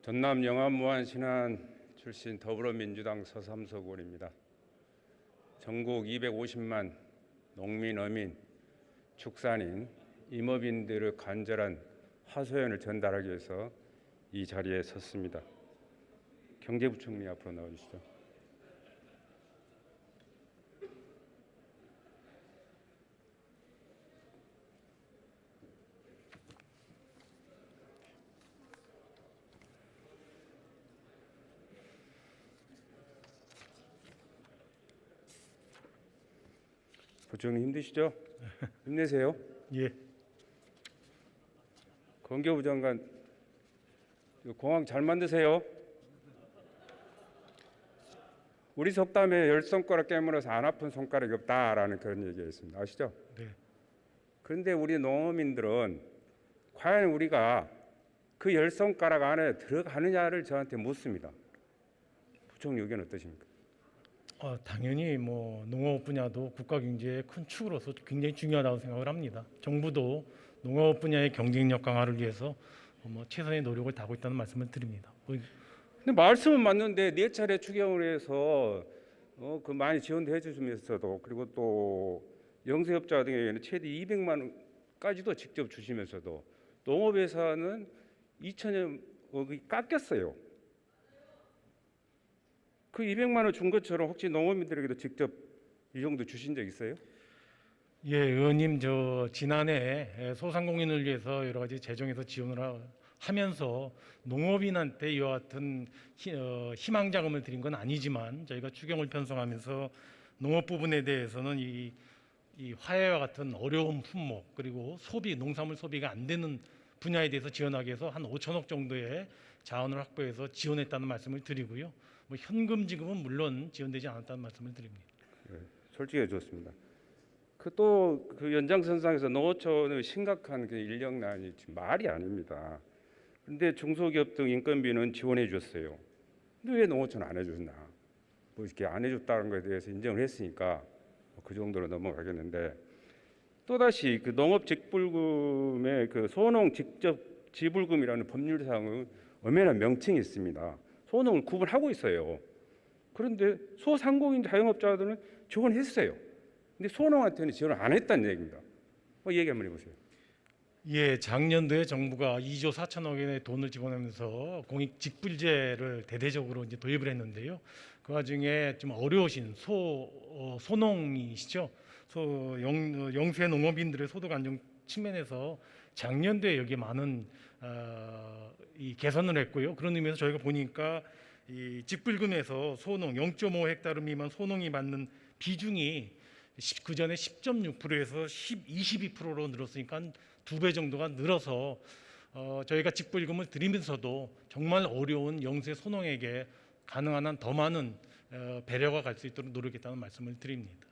전남 영암무안 신안 출신 더불어민주당 서삼석 의원입니다. 전국 250만 농민, 어민, 축산인, 임업인들의 간절한 하소연을 전달하기 위해서 이 자리에 섰습니다. 경제부총리 앞으로 나와주시죠. 부총리 힘드시죠? 힘내세요. 예. 건교부 장관, 공항 잘 만드세요. 우리 속담에 열 손가락 깨물어서 안 아픈 손가락이 없다라는 그런 얘기가 있습니다. 아시죠? 네. 그런데 우리 농어민들은 과연 우리가 그 열 손가락 안에 들어가느냐를 저한테 묻습니다. 부총리 의견 어떠십니까? 당연히 농업 분야도 국가 경제의 큰 축으로서 굉장히 중요하다고 생각을 합니다. 정부도 농업 분야의 경쟁력 강화를 위해서 최선의 노력을 다하고 있다는 말씀을 드립니다. 근데 말씀은 맞는데 네 차례 추경을 해서 그 많이 지원해 주시면서도, 그리고 또 영세업자 같은 경우에는 최대 200만 원까지도 직접 주시면서도 농업에서는 2천억이 깎였어요. 그 200만 원 준 것처럼 혹시 농업인들에게도 직접 이 정도 주신 적 있어요? 예, 의원님, 지난해 소상공인을 위해서 여러 가지 재정에서 지원을 하면서 농업인한테 이와 같은 희망 자금을 드린 건 아니지만, 저희가 추경을 편성하면서 농업 부분에 대해서는 이 화훼와 같은 어려운 품목, 그리고 농산물 소비가 안 되는 분야에 대해서 지원하기 위해서 한 5천억 정도의 자원을 확보해서 지원했다는 말씀을 드리고요. 현금 지급은 물론 지원되지 않았다는 말씀을 드립니다. 네, 솔직해 줬습니다. 그 연장선상에서 농어촌의 심각한 그 인력난이 지금 말이 아닙니다. 그런데 중소기업 등 인건비는 지원해 줬어요. 근데 왜 농어촌 안 해줬나? 이렇게 안 해줬다는 것에 대해서 인정을 했으니까 그 정도로 넘어가겠는데, 또다시 그 농업 직불금의 그 소농 직접 지불금이라는 법률상의 엄연한 명칭이 있습니다. 소농을 구분하고 있어요. 그런데 소상공인 자영업자들은 지원했어요. 근데 소농한테는 지원을 안 했다는 얘기입니다. 얘기 한번 해보세요. 예, 작년도에 정부가 2조 4천억 원의 돈을 지원하면서 공익 직불제를 대대적으로 이제 도입을 했는데요. 그 와중에 좀 어려우신 소농이시죠. 영세 농업인들의 소득 안정 측면에서 작년도에 여기 많은 이 개선을 했고요. 그런 의미에서 저희가 보니까 이 직불금에서 소농 0.5헥타르 미만 소농이 받는 비중이 그 전에 10.6%에서 22%로 늘었으니까 한 2배 정도가 늘어서 저희가 직불금을 드리면서도 정말 어려운 영세 소농에게 가능한 한 더 많은 배려가 갈 수 있도록 노력했다는 말씀을 드립니다.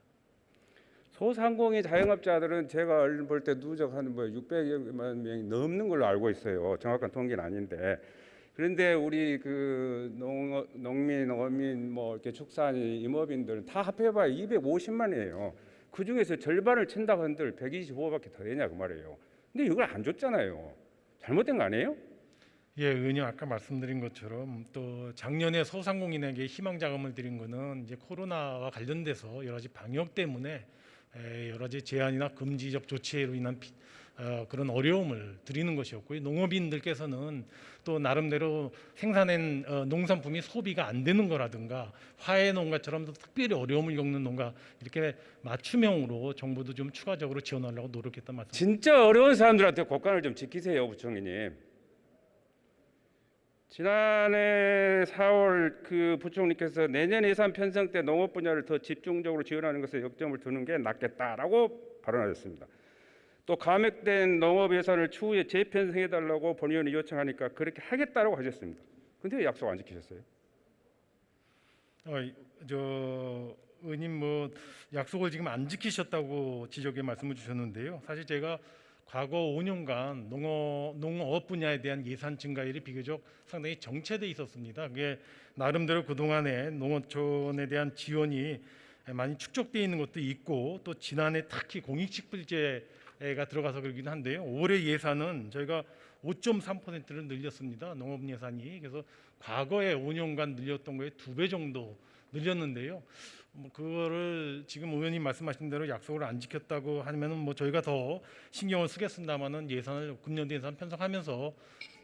소상공인 자영업자들은 제가 얼른 볼 때 누적 한 600만 명이 넘는 걸로 알고 있어요. 정확한 통계는 아닌데. 그런데 우리 그 농민, 어민, 이렇게 축산인, 임업인들은 다 합해봐야 250만이에요. 그 중에서 절반을 친다고 한들 125밖에 더 되냐 그 말이에요. 근데 이걸 안 줬잖아요. 잘못된 거 아니에요? 예, 의원님 아까 말씀드린 것처럼 또 작년에 소상공인에게 희망 자금을 드린 거는 이제 코로나와 관련돼서 여러 가지 방역 때문에 여러 가지 제한이나 금지적 조치로 인한 그런 어려움을 드리는 것이었고요. 농업인들께서는 또 나름대로 생산한 농산품이 소비가 안 되는 거라든가 화훼 농가처럼 특별히 어려움을 겪는 농가, 이렇게 맞춤형으로 정부도 좀 추가적으로 지원하려고 노력했단 말씀. 진짜 어려운 사람들한테 국간을 좀 지키세요, 부총리님. 지난해 4월 그 부총리께서 내년 예산 편성 때 농업 분야를 더 집중적으로 지원하는 것에 역점을 두는 게 낫겠다라고 발언하셨습니다. 또 감액된 농업 예산을 추후에 재편성해달라고 본 의원이 요청하니까 그렇게 하겠다라고 하셨습니다. 근데 왜 약속 안 지키셨어요? 의원님 약속을 지금 안 지키셨다고 지적의 말씀을 주셨는데요. 사실 제가 과거 5년간 농업 분야에 대한 예산 증가율이 비교적 상당히 정체돼 있었습니다. 그게 나름대로 그동안에 농어촌에 대한 지원이 많이 축적되어 있는 것도 있고, 또 지난해 특히 공익직불제가 들어가서 그러긴 한데요. 올해 예산은 저희가 5.3%를 늘렸습니다. 농업 예산이. 그래서 과거에 5년간 늘렸던 거에 2배 정도 늘렸는데요. 뭐 그거를 지금 의원님 말씀하신 대로 약속을 안 지켰다고 하면은 뭐 저희가 더 신경을 쓰겠습니다만은 예산을 금년도 예산 편성하면서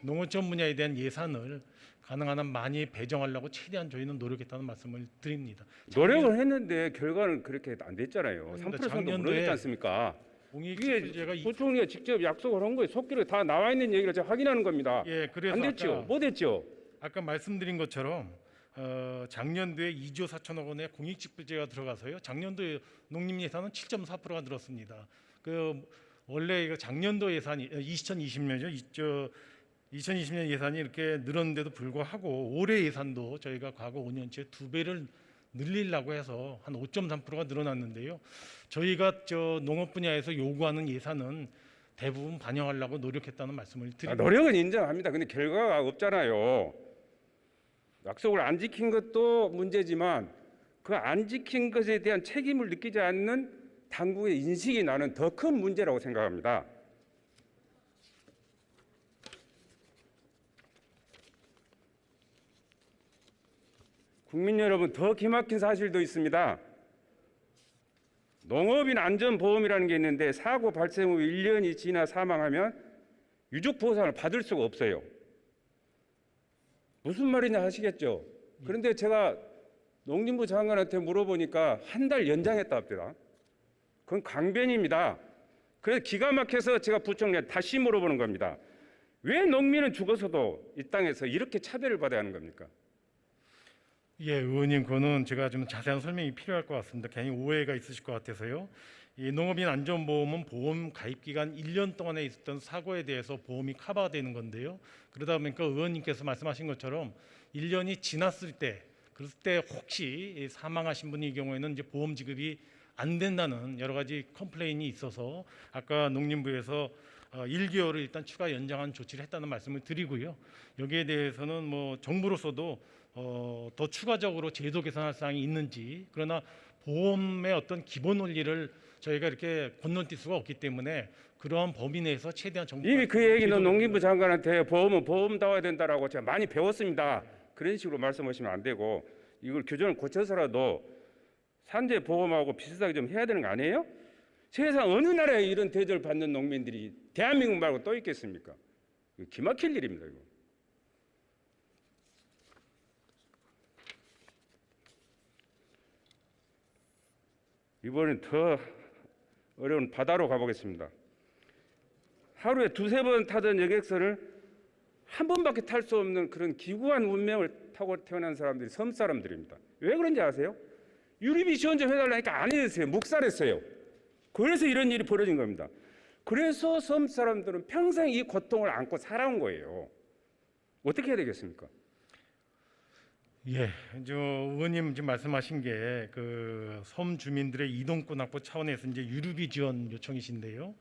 농어촌 분야에 대한 예산을 가능한 한 많이 배정하려고 최대한 저희는 노력했다는 말씀을 드립니다. 노력을 했는데 결과는 그렇게 안 됐잖아요. 아닙니다. 3% 정도 작년도에 무너졌지 않습니까? 이게 공익집필제가 부총리가 직접 약속을 한 거예요. 속기로 다 나와 있는 얘기를 제가 확인하는 겁니다. 그래서 안 됐죠? 못 됐죠? 아까 말씀드린 것처럼 작년도에 2조 4천억 원의 공익집필제가 들어가서요. 작년도에 농림 예산은 7.4%가 늘었습니다. 그 원래 이거 작년도 예산이 2020년이죠. 2020년 예산이 이렇게 늘었는데도 불구하고 올해 예산도 저희가 과거 5년치에 2배를 늘리려고 해서 한 5.3%가 늘어났는데요. 저희가 농업 분야에서 요구하는 예산은 대부분 반영하려고 노력했다는 말씀을 드립니다. 노력은 인정합니다. 근데 결과가 없잖아요. 약속을 안 지킨 것도 문제지만 그 안 지킨 것에 대한 책임을 느끼지 않는 당국의 인식이 나는 더 큰 문제라고 생각합니다. 국민 여러분, 더 기막힌 사실도 있습니다. 농업인 안전보험이라는 게 있는데 사고 발생 후 1년이 지나 사망하면 유족 보상을 받을 수가 없어요. 무슨 말이냐 하시겠죠. 그런데 제가 농림부 장관한테 물어보니까 한 달 연장했다 합니다. 그건 강변입니다. 그래서 기가 막혀서 제가 부총리한테 다시 물어보는 겁니다. 왜 농민은 죽어서도 이 땅에서 이렇게 차별을 받아야 하는 겁니까? 의원님, 그거는 제가 좀 자세한 설명이 필요할 것 같습니다. 괜히 오해가 있으실 것 같아서요. 이 농업인 안전보험은 보험 가입 기간 1년 동안에 있었던 사고에 대해서 보험이 커버되는 건데요. 그러다 보니까 의원님께서 말씀하신 것처럼 1년이 지났을 때, 그럴 때 혹시 사망하신 분의 경우에는 이제 보험 지급이 안 된다는 여러 가지 컴플레인이 있어서 아까 농림부에서 1개월을 일단 추가 연장한 조치를 했다는 말씀을 드리고요. 여기에 대해서는 뭐 정부로서도 더 추가적으로 제도 개선할 사항이 있는지, 그러나 보험의 어떤 기본 원리를 저희가 이렇게 건너뛸 수가 없기 때문에 그러한 범위 내에서 최대한 정부가 이미 그 얘기는 농림부 장관한테 보험은 보험다워야 된다라고 제가 많이 배웠습니다. 그런 식으로 말씀하시면 안 되고 이걸 규정을 고쳐서라도 산재 보험하고 비슷하게 좀 해야 되는 거 아니에요? 세상 어느 나라에 이런 대접을 받는 농민들이 대한민국 말고 또 있겠습니까? 이거 기막힐 일입니다. 이거. 이번엔 더 어려운 바다로 가보겠습니다. 하루에 2-3번 타던 여객선을 한 번밖에 탈 수 없는 그런 기구한 운명을 타고 태어난 사람들이 섬 사람들입니다. 왜 그런지 아세요? 유류비 지원 좀 해달라니까 안 해주세요. 묵살했어요. 그래서 이런 일이 벌어진 겁니다. 그래서 섬 사람들은 평생 이 고통을 안고 살아온 거예요. 어떻게 해야 되겠습니까? 의원님 지금 말씀하신 게 그 섬 주민들의 이동권 확보 차원에서 이제 유류비 지원 요청이신데요.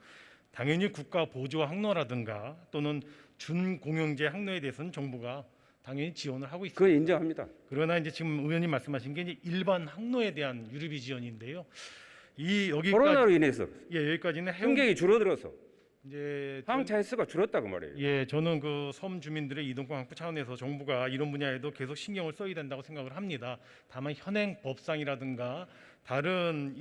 당연히 국가 보조 항로라든가 또는 준공영제 항로에 대해서는 정부가 당연히 지원을 하고 있습니다. 그거 인정합니다. 그러나 이제 지금 의원님 말씀하신 게 이제 일반 항로에 대한 유류비 지원인데요. 여기까지 코로나로 인해서 여기까지는 승객이 줄어들어서 이제 항차 횟수가 줄었다고 말이에요. 저는 그 섬 주민들의 이동권 확보 차원에서 정부가 이런 분야에도 계속 신경을 써야 된다고 생각을 합니다. 다만 현행 법상이라든가 다른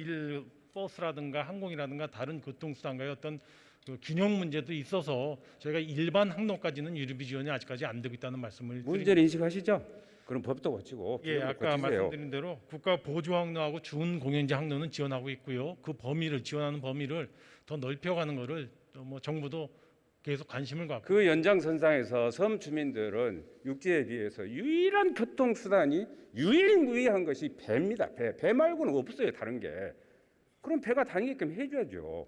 버스라든가 항공이라든가 다른 교통수단과의 어떤 그 균형 문제도 있어서 저희가 일반 항로까지는 유류비 지원이 아직까지 안 되고 있다는 말씀을 문제를 인식하시죠? 그럼 법도 고치고 아까 말씀드린 대로 국가 보조 항로하고 준공영제 항로는 지원하고 있고요. 그 범위를 지원하는 범위를 더 넓혀가는 거를 뭐 정부도 계속 관심을 갖고 그 연장선상에서 섬 주민들은 육지에 비해서 유일한 교통수단이 유일무이한 것이 배입니다. 배 말고는 없어요. 다른 게. 그럼 배가 다니게끔 해줘야죠.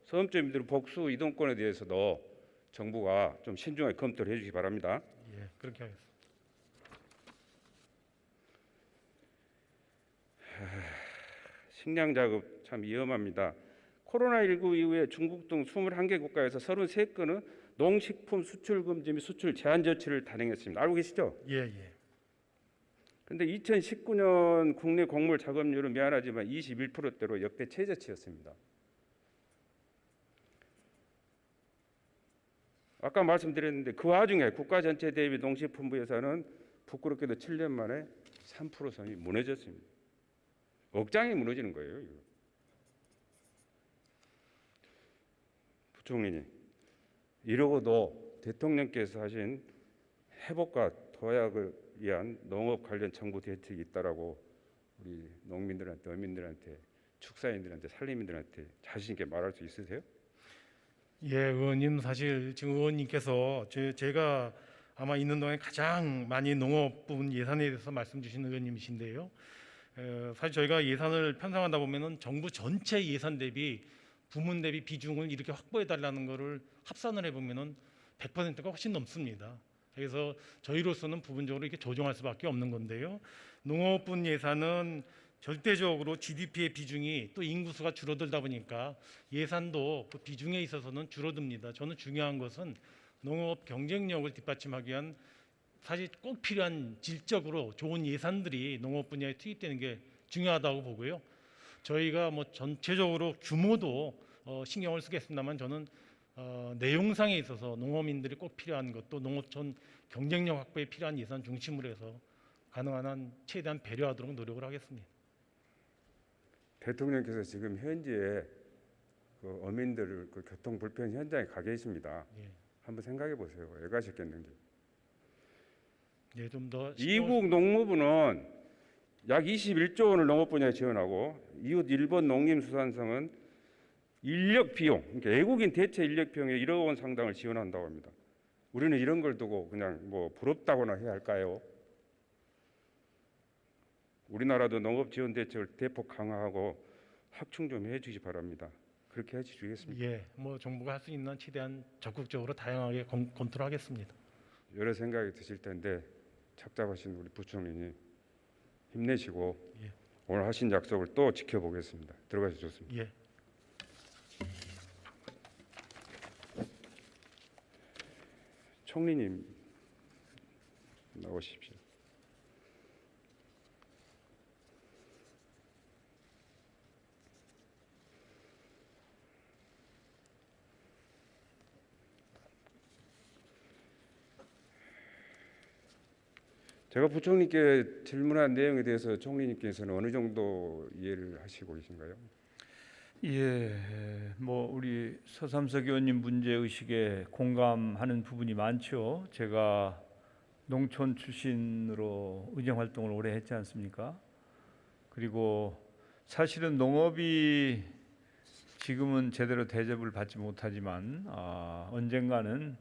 섬 주민들 복수 이동권에 대해서도 정부가 좀 신중하게 검토를 해주시기 바랍니다. 그렇게 하겠습니다. 식량 자급 참 위험합니다. 코로나19 이후에 중국 등 21개 국가에서 33건의 농식품 수출 금지 및 수출 제한 조치를 단행했습니다. 알고 계시죠? 그런데 2019년 국내 곡물 작업률은 미안하지만 21%대로 역대 최저치였습니다. 아까 말씀드렸는데 그 와중에 국가 전체 대비 농식품부 예산은 부끄럽게도 7년 만에 3% 선이 무너졌습니다. 억장이 무너지는 거예요. 이거. 부총리님, 이러고도 대통령께서 하신 회복과 도약을 위한 농업 관련 정부 대책이 있다라고 우리 농민들한테, 어민들한테, 축사인들한테, 산림인들한테 자신 있게 말할 수 있으세요? 예, 의원님 사실 지금 의원님께서 제가 아마 있는 동안에 가장 많이 농업 부분 예산에 대해서 말씀 주신 의원님이신데요. 사실 저희가 예산을 편성하다 보면은 정부 전체 예산 대비 부문 대비 비중을 이렇게 확보해 달라는 거를 합산을 해보면은 100%가 훨씬 넘습니다. 그래서 저희로서는 부분적으로 이렇게 조정할 수밖에 없는 건데요. 농업분 예산은 절대적으로 GDP의 비중이 또 인구수가 줄어들다 보니까 예산도 그 비중에 있어서는 줄어듭니다. 저는 중요한 것은 농업 경쟁력을 뒷받침하기 위한 사실 꼭 필요한 질적으로 좋은 예산들이 농업 분야에 투입되는 게 중요하다고 보고요. 저희가 뭐 전체적으로 규모도 신경을 쓰겠습니다만 저는 내용상에 있어서 농어민들이 꼭 필요한 것도 농어촌 경쟁력 확보에 필요한 예산 중심으로 해서 가능한 한 최대한 배려하도록 노력을 하겠습니다. 대통령께서 지금 현지에 그 어민들 그 교통 불편 현장에 가 계십니다. 예. 한번 생각해 보세요. 왜 가셨겠는지. 예, 좀더 이국 농무부는 약 21조 원을 농업 분야에 지원하고 이웃 일본 농림수산성은 인력 비용, 그러니까 외국인 대체 인력 비용에 1억 원 상당을 지원한다고 합니다. 우리는 이런 걸 두고 그냥 뭐 부럽다거나 해야 할까요? 우리나라도 농업 지원 대책을 대폭 강화하고 확충 좀 해주시 바랍니다. 그렇게 해주시겠습니까? 예, 뭐 정부가 할 수 있는 최대한 적극적으로 다양하게 검토를 하겠습니다. 여러 생각이 드실 텐데 착잡하신 우리 부총리님 힘내시고 예. 오늘 하신 약속을 또 지켜보겠습니다. 들어가셔도 좋습니다. 예. 총리님 나오십시오. 제가 부총리께 질문한 내용에 대해서 총리님께서는 어느 정도 이해를 하시고 계신가요? 예, 뭐 우리 서삼석 의원님 문제 의식에 공감하는 부분이 많죠. 제가 농촌 출신으로 의정 활동을 오래 했지 않습니까? 그리고 사실은 농업이 지금은 제대로 대접을 받지 못하지만 언젠가는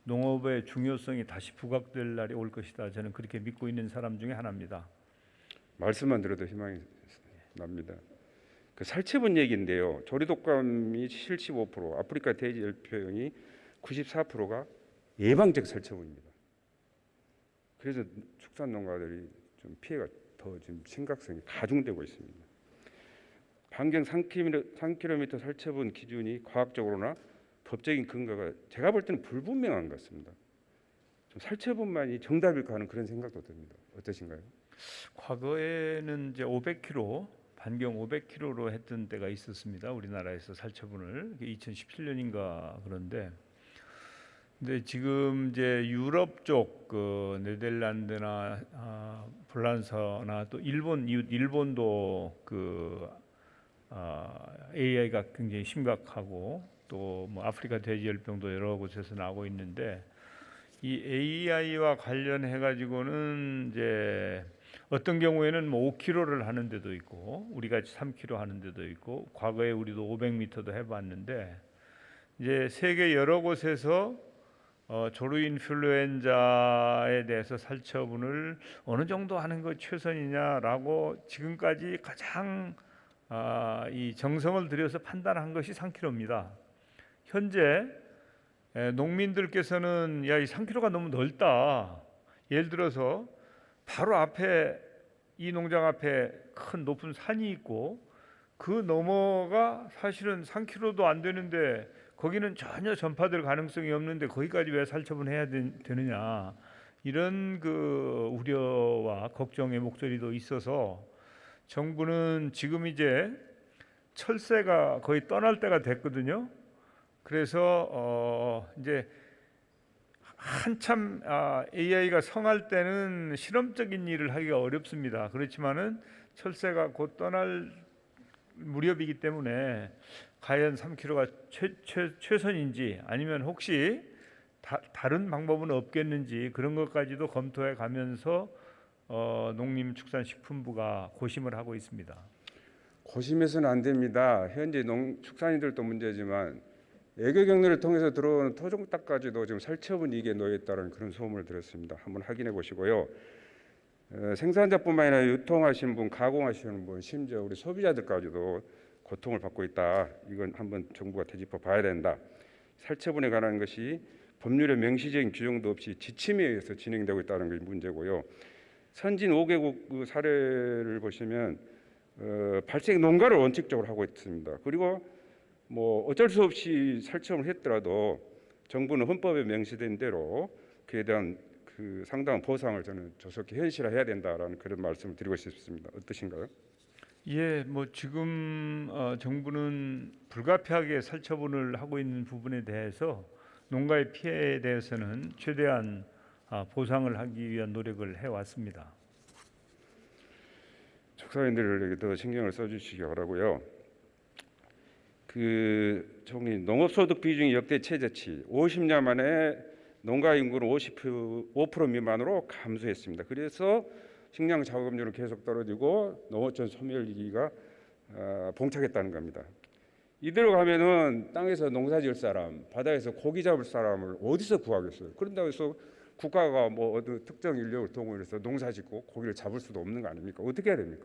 농업의 중요성이 다시 부각될 날이 올 것이다. 저는 그렇게 믿고 있는 사람 중에 하나입니다. 말씀만 들어도 희망이 납니다. 그 살처분 얘기인데요. 조류독감이 75%, 아프리카 돼지열병이 94%가 예방적 살처분입니다. 그래서 축산농가들이 좀 피해가 더 지금 심각성이 가중되고 있습니다. 반경 3km 살처분 기준이 과학적으로나 법적인 근거가 제가 볼 때는 불분명한 것 같습니다. 좀 살처분만이 정답일까 하는 그런 생각도 듭니다. 어떠신가요? 과거에는 이제 500km 반경 500km로 했던 때가 있었습니다. 우리나라에서 살처분을 2017년인가 그런데, 근데 지금 이제 유럽 쪽 그 네덜란드나 프랑스나 또 일본도 그 AI가 굉장히 심각하고 또 뭐 아프리카 돼지열병도 여러 곳에서 나오고 있는데 이 AI와 관련해 가지고는 이제 어떤 경우에는 뭐 5km를 하는 데도 있고 우리 같이 3km 하는 데도 있고 과거에 우리도 500m도 해봤는데 이제 세계 여러 곳에서 조류 인플루엔자에 대해서 살처분을 어느 정도 하는 것 최선이냐라고 지금까지 가장 이 정성을 들여서 판단한 것이 3km입니다. 현재 농민들께서는 야, 이 3km가 너무 넓다. 예를 들어서 바로 앞에 이 농장 앞에 큰 높은 산이 있고 그 너머가 사실은 3km도 안 되는데 거기는 전혀 전파될 가능성이 없는데 거기까지 왜 살처분해야 되느냐 이런 그 우려와 걱정의 목소리도 있어서 정부는 지금 이제 철새가 거의 떠날 때가 됐거든요. 그래서 이제 한참 AI가 성할 때는 실험적인 일을 하기가 어렵습니다. 그렇지만은 철새가 곧 떠날 무렵이기 때문에 과연 3kg가 최선인지 아니면 혹시 다른 방법은 없겠는지 그런 것까지도 검토해 가면서 농림축산식품부가 고심을 하고 있습니다. 고심해서는 안 됩니다. 현재 축산인들도 문제지만 애교 경로를 통해서 들어오는 토종닭까지도 지금 살처분 위기에 놓여 있다는 그런 소문을 들었습니다. 한번 확인해 보시고요. 생산자뿐만 아니라 유통하시는 분, 가공하시는 분, 심지어 우리 소비자들까지도 고통을 받고 있다. 이건 한번 정부가 되짚어 봐야 된다. 살처분에 관한 것이 법률의 명시적인 규정도 없이 지침에 의해서 진행되고 있다는 게 문제고요. 선진 5개국 그 사례를 보시면 발생 농가를 원칙적으로 하고 있습니다. 그리고 뭐 어쩔 수 없이 살처분을 했더라도 정부는 헌법에 명시된 대로 그에 대한 그 상당한 보상을 저는 조속히 현실화해야 된다라는 그런 말씀을 드리고 싶습니다. 어떠신가요? 예, 뭐 지금 정부는 불가피하게 살처분을 하고 있는 부분에 대해서 농가의 피해에 대해서는 최대한 보상을 하기 위한 노력을 해왔습니다. 축사인들에게 더 신경을 써주시기 바라고요. 그 총리 농업소득 비중이 역대 최저치 50년 만에 농가 인구는 5% 미만으로 감소했습니다. 그래서 식량 작업률은 계속 떨어지고 농어촌 소멸위기가 봉착했다는 겁니다. 이대로 가면은 땅에서 농사지을 사람, 바다에서 고기 잡을 사람을 어디서 구하겠어요? 그런다고 해서 국가가 뭐 어느 특정 인력을 동원해서 농사짓고 고기를 잡을 수도 없는 거 아닙니까? 어떻게 해야 됩니까?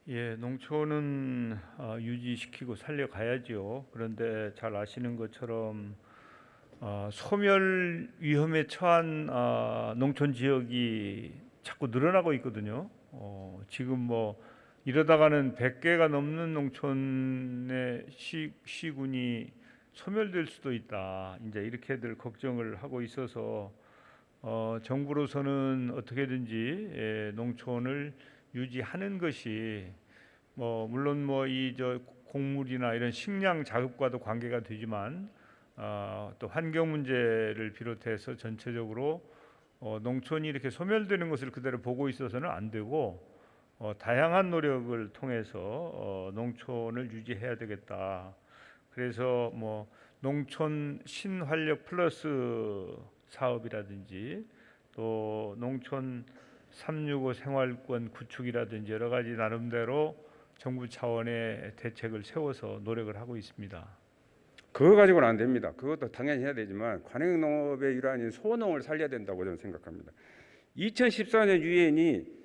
예, 농촌은 유지시키고 살려가야죠. 그런데 잘 아시는 것처럼 소멸 위험에 처한 농촌 지역이 자꾸 늘어나고 있거든요. 지금 뭐 이러다가는 100개가 넘는 농촌의 시군이 소멸될 수도 있다. 이제 이렇게들 걱정을 하고 있어서 정부로서는 어떻게든지 농촌을 유지하는 것이 뭐 물론 뭐 이 저 곡물이나 이런 식량 자급과도 관계가 되지만 또 환경 문제를 비롯해서 전체적으로 농촌이 이렇게 소멸되는 것을 그대로 보고 있어서는 안 되고 다양한 노력을 통해서 농촌을 유지해야 되겠다. 그래서 뭐 농촌 신활력 플러스 사업이라든지 또 농촌 365 생활권 구축이라든지 여러 가지 나름대로 정부 차원의 대책을 세워서 노력을 하고 있습니다. 그거 가지고는 안 됩니다. 그것도 당연히 해야 되지만 관행농업의 일환인 소농을 살려야 된다고 저는 생각합니다. 2014년 유엔이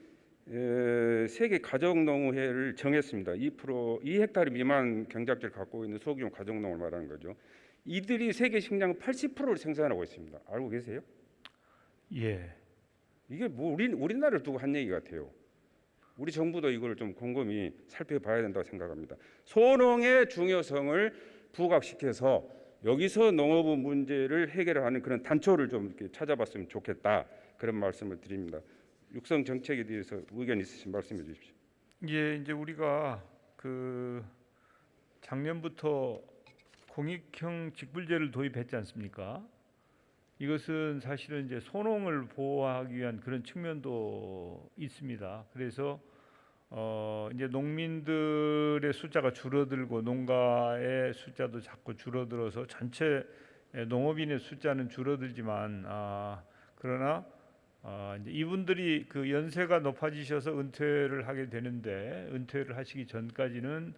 세계 가정농업회를 정했습니다. 2헥타르 미만 경작지를 갖고 있는 소규모 가정농을 말하는 거죠. 이들이 세계 식량 80%를 생산하고 있습니다. 알고 계세요? 예. 이게 뭐 우리나라를 두고 한 얘기 같아요. 우리 정부도 이걸 좀 곰곰이 살펴봐야 된다고 생각합니다. 소농의 중요성을 부각시켜서 여기서 농업 문제를 해결하는 그런 단초를 좀 이렇게 찾아봤으면 좋겠다. 그런 말씀을 드립니다. 육성 정책에 대해서 의견 있으신 말씀해 주십시오. 예, 이제 우리가 그 작년부터 공익형 직불제를 도입했지 않습니까? 이것은 사실은 이제 소농을 보호하기 위한 그런 측면도 있습니다. 그래서 이제 농민들의 숫자가 줄어들고 농가의 숫자도 자꾸 줄어들어서 전체 농업인의 숫자는 줄어들지만 그러나 이제 이분들이 그 연세가 높아지셔서 은퇴를 하게 되는데 은퇴를 하시기 전까지는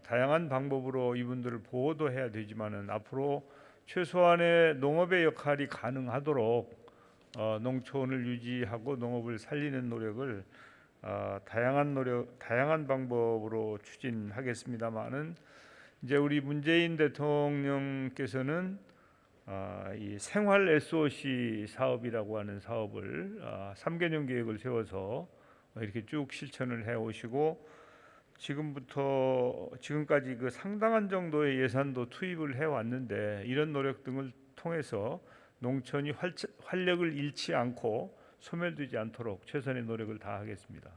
다양한 방법으로 이분들을 보호도 해야 되지만은 앞으로 최소한의 농업의 역할이 가능하도록 농촌을 유지하고 농업을 살리는 노력을 다양한 방법으로 추진하겠습니다만은 이제 우리 문재인 대통령께서는 이 생활 SOC 사업이라고 하는 사업을 3개년 계획을 세워서 이렇게 쭉 실천을 해 오시고 지금까지 그 상당한 정도의 예산도 투입을 해 왔는데 이런 노력 등을 통해서 농촌이 활력을 잃지 않고 소멸되지 않도록 최선의 노력을 다하겠습니다.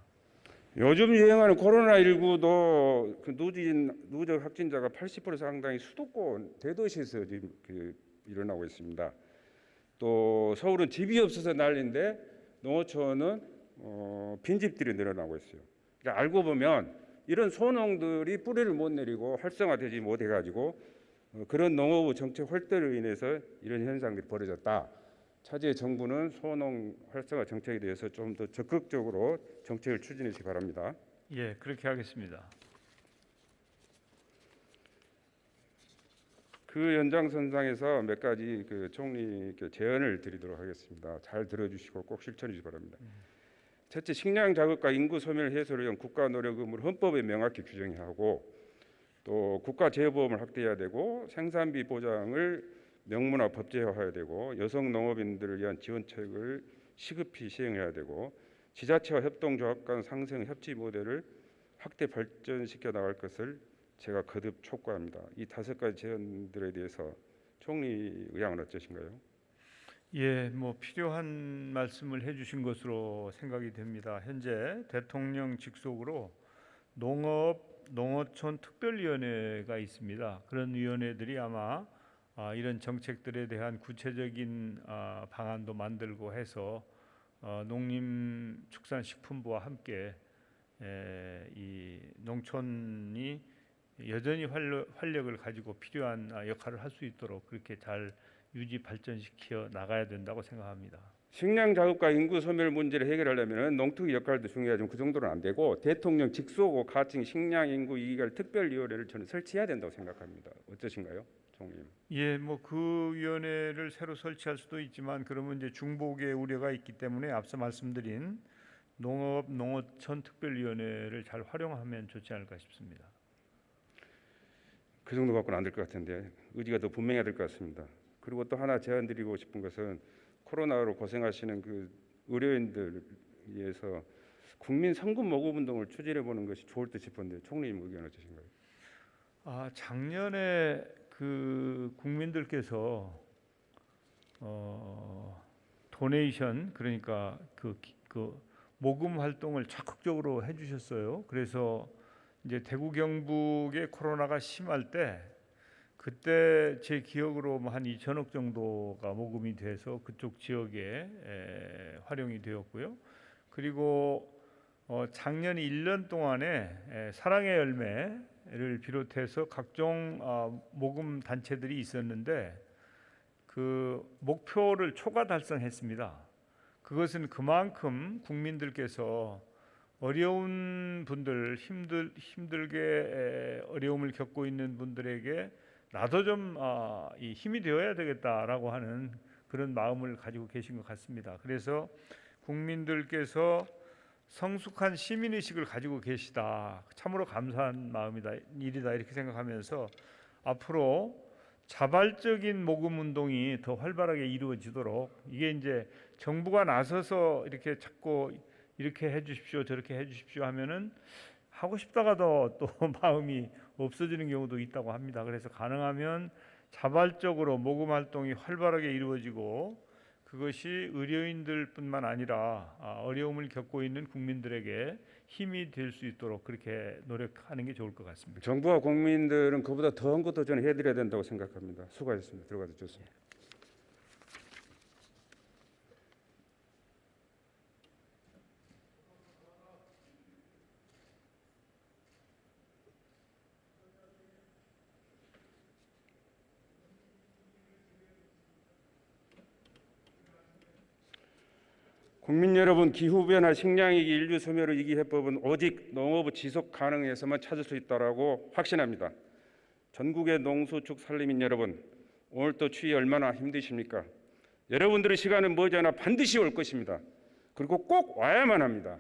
요즘 유행하는 코로나19도 그 누적 확진자가 80% 상당히 수도권 대도시에서 지금 일어나고 있습니다. 또 서울은 집이 없어서 난리인데 농어촌은 빈집들이 늘어나고 있어요. 그러니까 알고 보면 이런 소농들이 뿌리를 못 내리고 활성화되지 못해가지고 그런 농업부 정책 홀대로 인해서 이런 현상들이 벌어졌다. 차제의 정부는 소농 활성화 정책에 대해서 좀 더 적극적으로 정책을 추진해 주시기 바랍니다. 예, 그렇게 하겠습니다. 그 연장선상에서 몇 가지 그 총리께 제언을 드리도록 하겠습니다. 잘 들어주시고 꼭 실천해 주시기 바랍니다. 첫째, 식량 자급과 인구 소멸 해소를 위한 국가 노력 의무를 헌법에 명확히 규정해야 하고, 또 국가 재보험을 확대해야 되고, 생산비 보장을 명문화 법제화해야 되고, 여성 농업인들을 위한 지원책을 시급히 시행해야 되고, 지자체와 협동조합 간 상생 협치 모델을 확대 발전시켜 나갈 것을 제가 거듭 촉구합니다. 이 5가지 제언들에 대해서 총리 의향은 어떠신가요? 예, 뭐 필요한 말씀을 해주신 것으로 생각이 됩니다. 현재 대통령 직속으로 농어촌 특별위원회가 있습니다. 그런 위원회들이 아마 이런 정책들에 대한 구체적인 방안도 만들고 해서 농림축산식품부와 함께 이 농촌이 여전히 활력을 가지고 필요한 역할을 할 수 있도록 그렇게 잘 유지 발전시켜 나가야 된다고 생각합니다. 식량 자급과 인구 소멸 문제를 해결하려면 농특위 역할도 중요하지만 그 정도는 안 되고 대통령 직속 가칭 식량 인구 이익을 특별위원회를 저는 설치해야 된다고 생각합니다. 어떠신가요, 총리님? 예, 뭐 그 위원회를 새로 설치할 수도 있지만 그러면 이제 중복의 우려가 있기 때문에 앞서 말씀드린 농어촌 특별위원회를 잘 활용하면 좋지 않을까 싶습니다. 그 정도 갖고는 안 될 것 같은데 의지가 더 분명해야 될 것 같습니다. 그리고 또 하나 제안드리고 싶은 것은 코로나로 고생하시는 그 의료인들 위해서 국민 성금 모금 운동을 추진해 보는 것이 좋을 듯 싶은데 총리님 의견 어떠신가요? 작년에 그 국민들께서 도네이션 그러니까 그 모금 활동을 적극적으로 해주셨어요. 그래서 이제 대구 경북의 코로나가 심할 때 그때 제 기억으로 한 2천억 정도가 모금이 돼서 그쪽 지역에 활용이 되었고요. 그리고 작년 1년 동안에 사랑의 열매를 비롯해서 각종 모금 단체들이 있었는데 그 목표를 초과 달성했습니다. 그것은 그만큼 국민들께서 어려운 분들 힘들게 어려움을 겪고 있는 분들에게 나도 좀 이 힘이 되어야 되겠다라고 하는 그런 마음을 가지고 계신 것 같습니다. 그래서 국민들께서 성숙한 시민의식을 가지고 계시다. 참으로 감사한 일이다 이렇게 생각하면서 앞으로 자발적인 모금 운동이 더 활발하게 이루어지도록 이게 이제 정부가 나서서 이렇게 자꾸 이렇게 해주십시오 저렇게 해주십시오 하면은 하고 싶다가도 또 마음이 없어지는 경우도 있다고 합니다. 그래서 가능하면 자발적으로 모금 활동이 활발하게 이루어지고 그것이 의료인들뿐만 아니라 어려움을 겪고 있는 국민들에게 힘이 될 수 있도록 그렇게 노력하는 게 좋을 것 같습니다. 정부와 국민들은 그보다 더한 것도 저는 해드려야 된다고 생각합니다. 수고하셨습니다. 들어가서 좋습니다. 국민 여러분, 기후변화, 식량위기, 인류 소멸의 위기 해법은 오직 농업의 지속 가능에서만 찾을 수 있다라고 확신합니다. 전국의 농수축 산림인 여러분, 오늘 또 추위 얼마나 힘드십니까? 여러분들의 시간은 머지않아 반드시 올 것입니다. 그리고 꼭 와야만 합니다.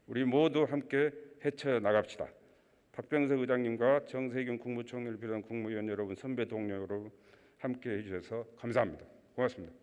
우리 모두 함께 헤쳐 나갑시다. 박병석 의장님과 정세균 국무총리를 비롯한 국무위원 여러분, 선배 동료 여러분 함께 해주셔서 감사합니다. 고맙습니다.